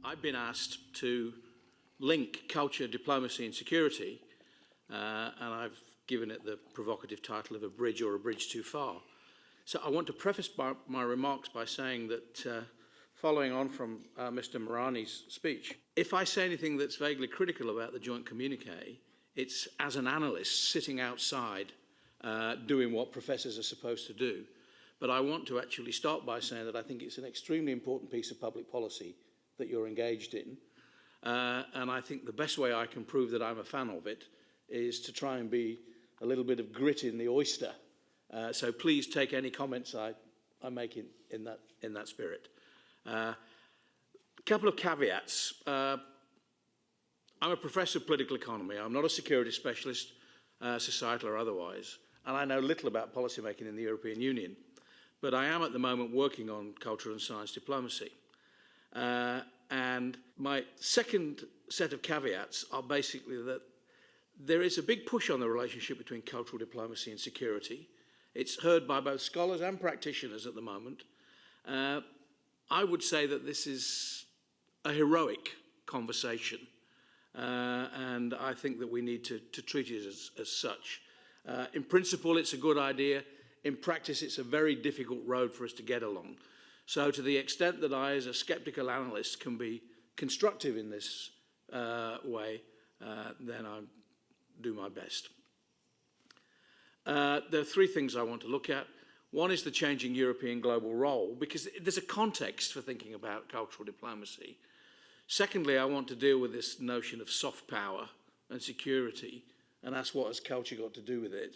I've been asked to link culture, diplomacy and security, and I've given it the provocative title of a bridge or a bridge too far. So I want to preface my remarks by saying that, following on from Mr. Marani's speech, if I say anything that's vaguely critical about the joint communiqué, it's as an analyst sitting outside doing what professors are supposed to do. But I want to actually start by saying that I think it's an extremely important piece of public policy that you're engaged in. And I think the best way I can prove that I'm a fan of it is to try and be a little bit of grit in the oyster. So please take any comments I make in that spirit. A couple of caveats. I'm a professor of political economy. I'm not a security specialist, societal or otherwise, and I know little about policymaking in the European Union. But I am at the moment working on culture and science diplomacy. And my second set of caveats are basically that there is a big push on the relationship between cultural diplomacy and security. It's heard by both scholars and practitioners at the moment. I would say that this is a heroic conversation, and I think that we need to treat it as such. In principle, it's a good idea. In practice, it's a very difficult road for us to get along. So to the extent that I, as a skeptical analyst, can be constructive in this way, then I do my best. There are three things I want to look at. One is the changing European global role, because there's a context for thinking about cultural diplomacy. Secondly, I want to deal with this notion of soft power and security, and ask what has culture got to do with it.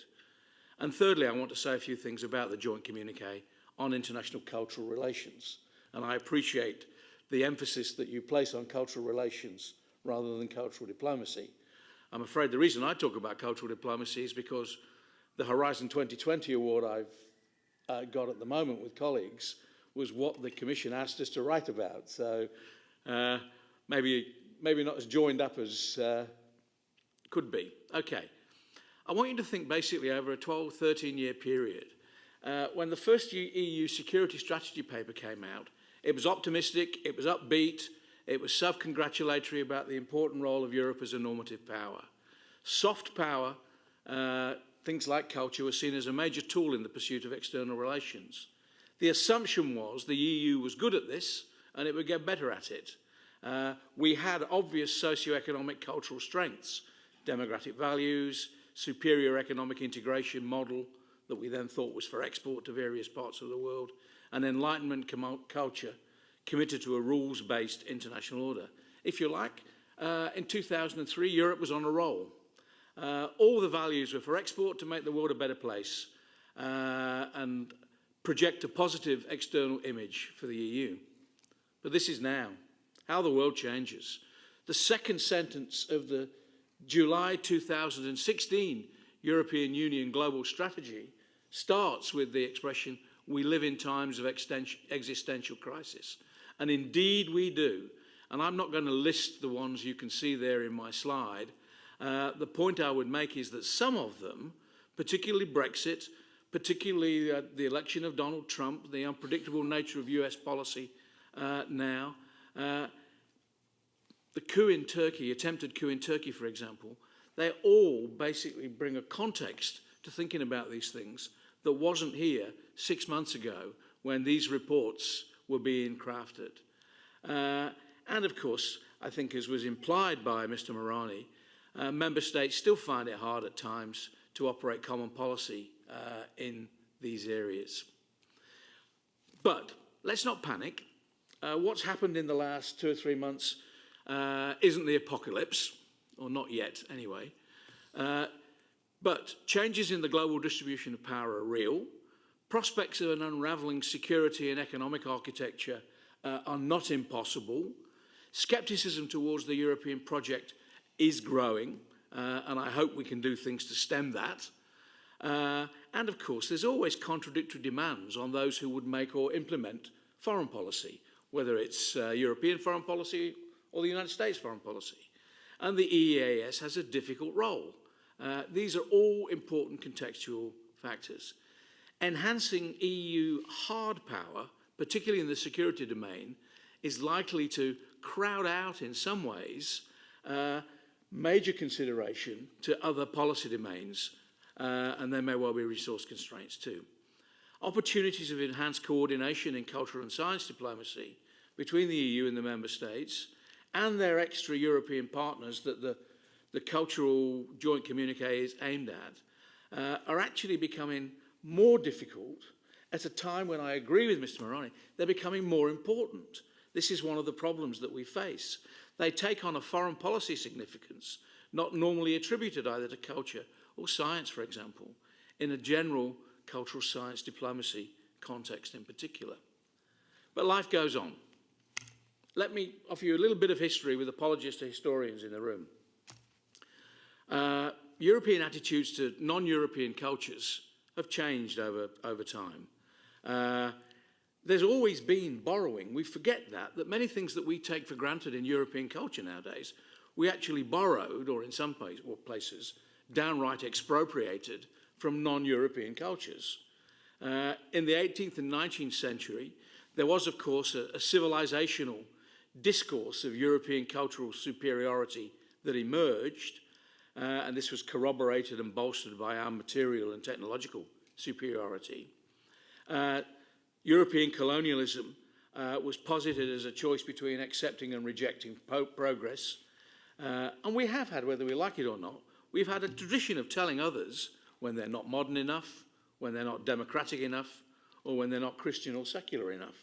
And thirdly, I want to say a few things about the joint communiqué on international cultural relations. And I appreciate the emphasis that you place on cultural relations rather than cultural diplomacy. I'm afraid the reason I talk about cultural diplomacy is because the Horizon 2020 award I've got at the moment with colleagues was what the Commission asked us to write about. So maybe not as joined up as could be. Okay. I want you to think basically over a 12, 13-year period. When the first EU security strategy paper came out, it was optimistic, it was upbeat, it was self-congratulatory about the important role of Europe as a normative power. Soft power, things like culture, were seen as a major tool in the pursuit of external relations. The assumption was the EU was good at this and it would get better at it. We had obvious socio-economic cultural strengths, democratic values, superior economic integration model that we then thought was for export to various parts of the world, and Enlightenment culture committed to a rules-based international order. If you like, in 2003, Europe was on a roll. All the values were for export to make the world a better place and project a positive external image for the EU. But this is now how the world changes. The second sentence of the July 2016 European Union Global Strategy starts with the expression, "We live in times of existential crisis." And indeed we do. And I'm not going to list the ones you can see there in my slide. The point I would make is that some of them, particularly Brexit, particularly the election of Donald Trump, the unpredictable nature of US policy now, the coup in Turkey, attempted coup in Turkey, for example, they all basically bring a context to thinking about these things that wasn't here 6 months ago when these reports were being crafted. And of course, I think as was implied by Mr. Marani, member states still find it hard at times to operate common policy in these areas. But let's not panic. What's happened in the last 2 or 3 months isn't the apocalypse, or not yet anyway. But changes in the global distribution of power are real. Prospects of an unravelling security and economic architecture are not impossible. Scepticism towards the European project is growing, and I hope we can do things to stem that. And of course, there's always contradictory demands on those who would make or implement foreign policy, whether it's European foreign policy or the United States foreign policy. And the EEAS has a difficult role. These are all important contextual factors. Enhancing EU hard power, particularly in the security domain, is likely to crowd out, in some ways, major consideration to other policy domains, and there may well be resource constraints too. Opportunities of enhanced coordination in cultural and science diplomacy between the EU and the member states and their extra-European partners that the cultural joint communique is aimed at are actually becoming more difficult at a time when I agree with Mr. Morani, they're becoming more important. This is one of the problems that we face. They take on a foreign policy significance not normally attributed either to culture or science, for example, in a general cultural science diplomacy context in particular. But life goes on. Let me offer you a little bit of history with apologies to historians in the room. European attitudes to non-European cultures have changed over time. There's always been borrowing. We forget that many things that we take for granted in European culture nowadays, we actually borrowed, or in some places, downright expropriated from non-European cultures. In the 18th and 19th century, there was, of course, a civilizational discourse of European cultural superiority that emerged, and this was corroborated and bolstered by our material and technological superiority. European colonialism was posited as a choice between accepting and rejecting progress, and we have had, whether we like it or not, we've had a tradition of telling others when they're not modern enough, when they're not democratic enough, or when they're not Christian or secular enough.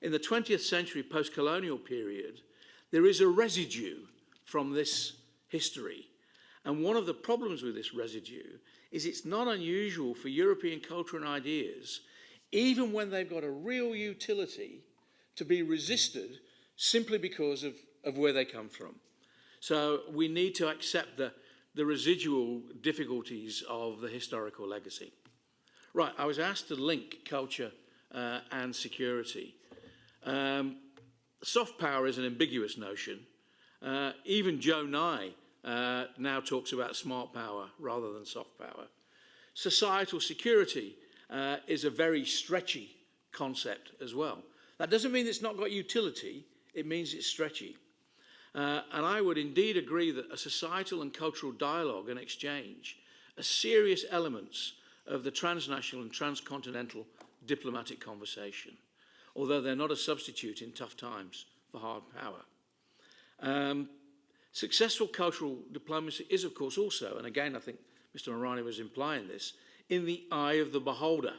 In the 20th century post-colonial period, there is a residue from this history. And one of the problems with this residue is it's not unusual for European culture and ideas, even when they've got a real utility, to be resisted simply because of where they come from. So we need to accept the residual difficulties of the historical legacy. Right, I was asked to link culture and security. Soft power is an ambiguous notion. Even Joe Nye now talks about smart power rather than soft power. Societal security is a very stretchy concept as well. That doesn't mean it's not got utility, it means it's stretchy. And I would indeed agree that a societal and cultural dialogue and exchange are serious elements of the transnational and transcontinental diplomatic conversation, although they're not a substitute in tough times for hard power. Successful cultural diplomacy is, of course, also, and again, I think Mr. Morani was implying this, in the eye of the beholder.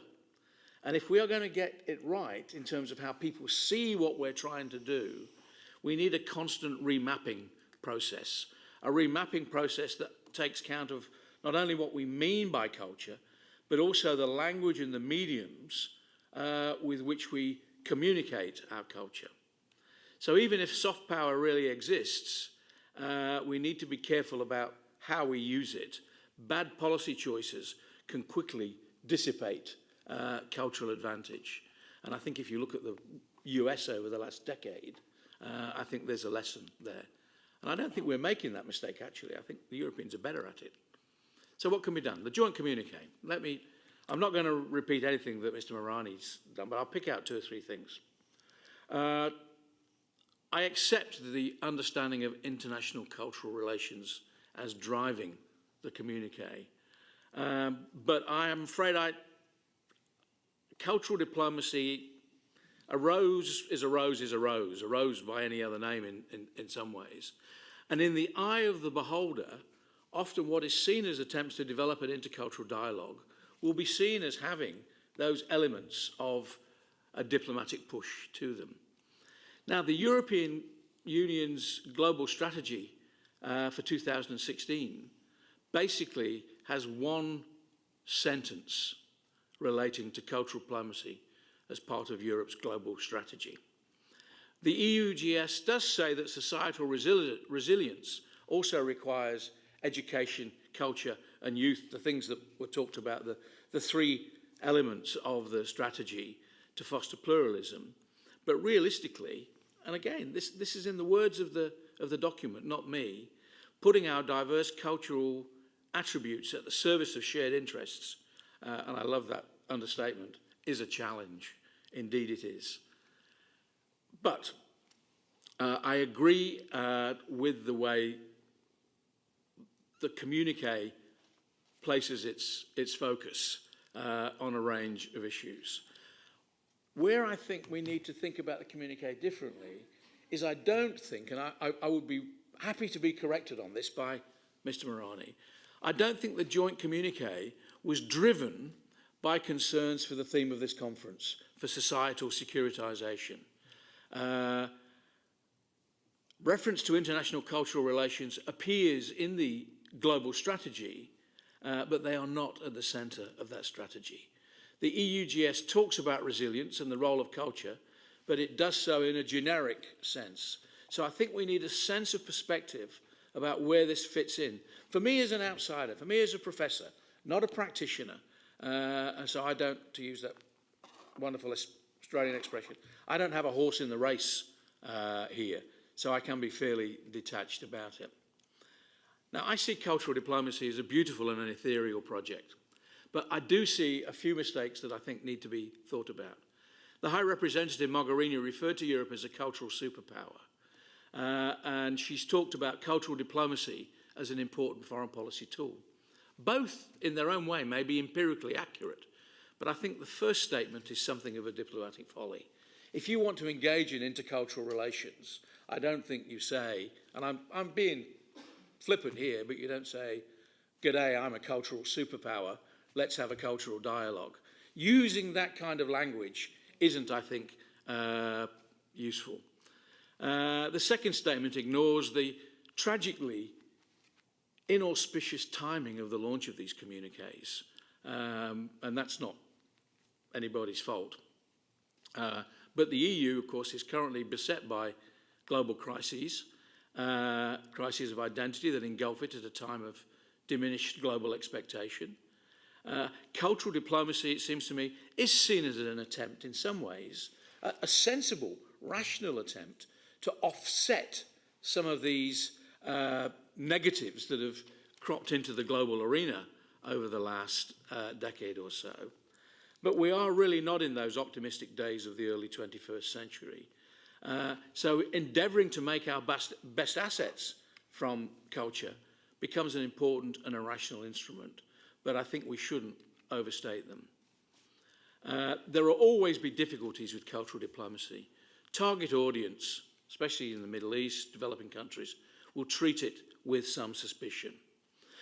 And if we are going to get it right in terms of how people see what we're trying to do, we need a constant remapping process, a remapping process that takes count of not only what we mean by culture, but also the language and the mediums with which we communicate our culture. So even if soft power really exists, we need to be careful about how we use it. Bad policy choices can quickly dissipate cultural advantage. And I think if you look at the US over the last decade, I think there's a lesson there. And I don't think we're making that mistake, actually. I think the Europeans are better at it. So what can be done? The joint communique. I'm not going to repeat anything that Mr. Morani's done, but I'll pick out 2 or 3 things. I accept the understanding of international cultural relations as driving the communique. But I am afraid cultural diplomacy, a rose is a rose by any other name in some ways. And in the eye of the beholder, often what is seen as attempts to develop an intercultural dialogue will be seen as having those elements of a diplomatic push to them. Now, the European Union's global strategy for 2016 basically has one sentence relating to cultural diplomacy as part of Europe's global strategy. The EUGS does say that societal resilience also requires education, culture and youth, the things that were talked about, the 3 elements of the strategy to foster pluralism. But realistically, and again, this is in the words of the document, not me, putting our diverse cultural attributes at the service of shared interests, and I love that understatement, is a challenge. Indeed it is. But I agree with the way the communique places its focus on a range of issues. Where I think we need to think about the communique differently is I don't think, and I would be happy to be corrected on this by Mr. Morani, I don't think the joint communique was driven by concerns for the theme of this conference, for societal securitisation. Reference to international cultural relations appears in the global strategy, but they are not at the centre of that strategy. The EUGS talks about resilience and the role of culture, but it does so in a generic sense. So I think we need a sense of perspective about where this fits in. For me as an outsider, for me as a professor, not a practitioner, and so I don't, to use that wonderful Australian expression, I don't have a horse in the race here, so I can be fairly detached about it. Now, I see cultural diplomacy as a beautiful and an ethereal project, but I do see a few mistakes that I think need to be thought about. The High Representative Mogherini referred to Europe as a cultural superpower, and she's talked about cultural diplomacy as an important foreign policy tool. Both, in their own way, may be empirically accurate, but I think the first statement is something of a diplomatic folly. If you want to engage in intercultural relations, I don't think you say, and I'm being flippant here, but you don't say, "G'day, I'm a cultural superpower, let's have a cultural dialogue." Using that kind of language isn't, I think, useful. The second statement ignores the tragically inauspicious timing of the launch of these communiques, and that's not anybody's fault. But the EU, of course, is currently beset by global crises, crises of identity that engulf it at a time of diminished global expectation. Cultural diplomacy, it seems to me, is seen as an attempt in some ways, a sensible, rational attempt to offset some of these negatives that have cropped into the global arena over the last decade or so. But we are really not in those optimistic days of the early 21st century. So endeavouring to make our best assets from culture becomes an important and a rational instrument, but I think we shouldn't overstate them. There will always be difficulties with cultural diplomacy. Target audience, especially in the Middle East, developing countries, will treat it with some suspicion.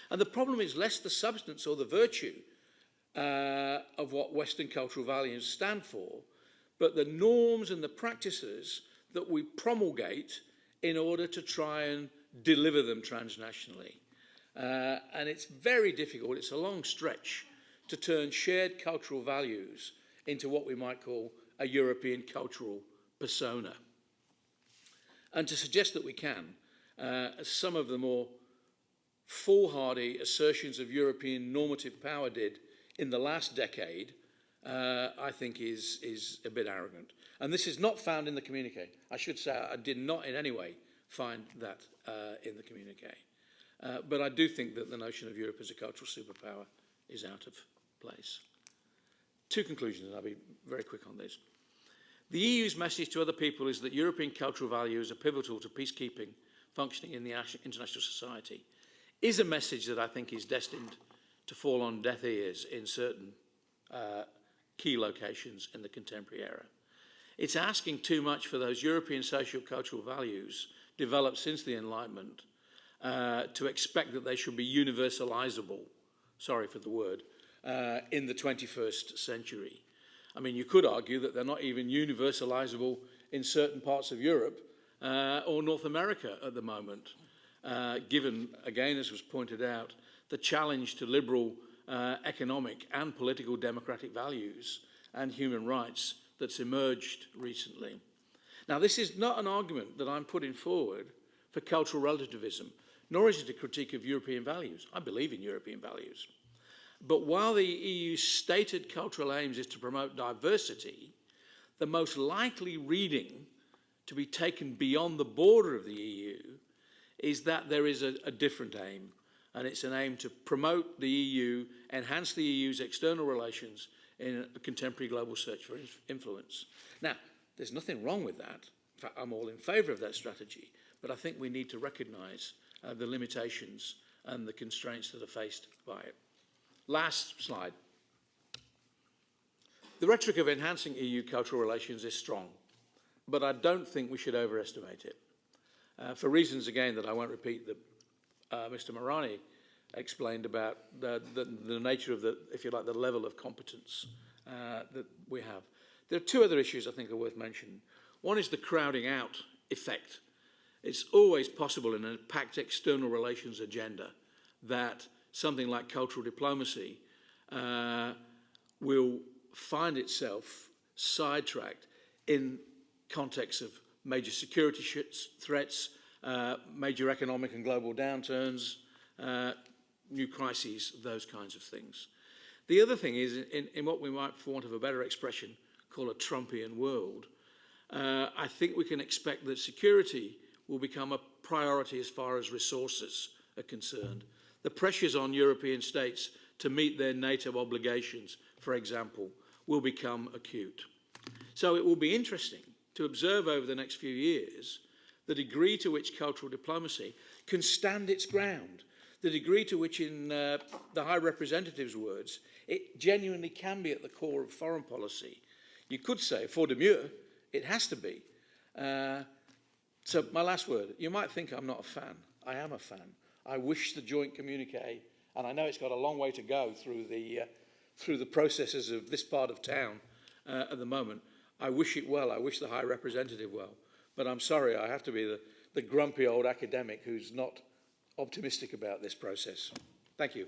And the problem is less the substance or the virtue of what Western cultural values stand for, but the norms and the practices that we promulgate in order to try and deliver them transnationally. And it's very difficult, it's a long stretch, to turn shared cultural values into what we might call a European cultural persona. And to suggest that we can, as some of the more foolhardy assertions of European normative power did in the last decade, I think is a bit arrogant. And this is not found in the communique. I should say I did not in any way find that in the communique. But I do think that the notion of Europe as a cultural superpower is out of place. Two conclusions, and I'll be very quick on this. The EU's message to other people is that European cultural values are pivotal to peacekeeping functioning in the international society, is a message that I think is destined to fall on deaf ears in certain key locations in the contemporary era. It's asking too much for those European socio-cultural values developed since the Enlightenment to expect that they should be universalizable, sorry for the word, in the 21st century. I mean, you could argue that they're not even universalizable in certain parts of Europe or North America at the moment, given, again, as was pointed out, the challenge to liberal economic and political democratic values and human rights that's emerged recently. Now, this is not an argument that I'm putting forward for cultural relativism, nor is it a critique of European values. I believe in European values. But while the EU's stated cultural aims is to promote diversity, the most likely reading to be taken beyond the border of the EU is that there is a different aim, and it's an aim to promote the EU, enhance the EU's external relations in a contemporary global search for influence. Now, there's nothing wrong with that, in fact, I'm all in favour of that strategy, but I think we need to recognise the limitations and the constraints that are faced by it. Last slide. The rhetoric of enhancing EU cultural relations is strong, but I don't think we should overestimate it. For reasons, again, that I won't repeat, that Mr. Morani explained about the nature of the, if you like, the level of competence that we have. There are two other issues I think are worth mentioning. One is the crowding out effect. It's always possible in a packed external relations agenda that something like cultural diplomacy will find itself sidetracked in context of major security threats, major economic and global downturns, new crises, those kinds of things. The other thing is, in what we might, for want of a better expression, call a Trumpian world, I think we can expect that security will become a priority as far as resources are concerned. The pressures on European states to meet their NATO obligations, for example, will become acute. So it will be interesting to observe over the next few years the degree to which cultural diplomacy can stand its ground, the degree to which, in the High Representative's words, it genuinely can be at the core of foreign policy. You could say, for demure, it has to be. So my last word, you might think I'm not a fan. I am a fan. I wish the joint communique, and I know it's got a long way to go through the processes of this part of town at the moment. I wish it well. I wish the High Representative well. But I'm sorry, I have to be the grumpy old academic who's not optimistic about this process. Thank you.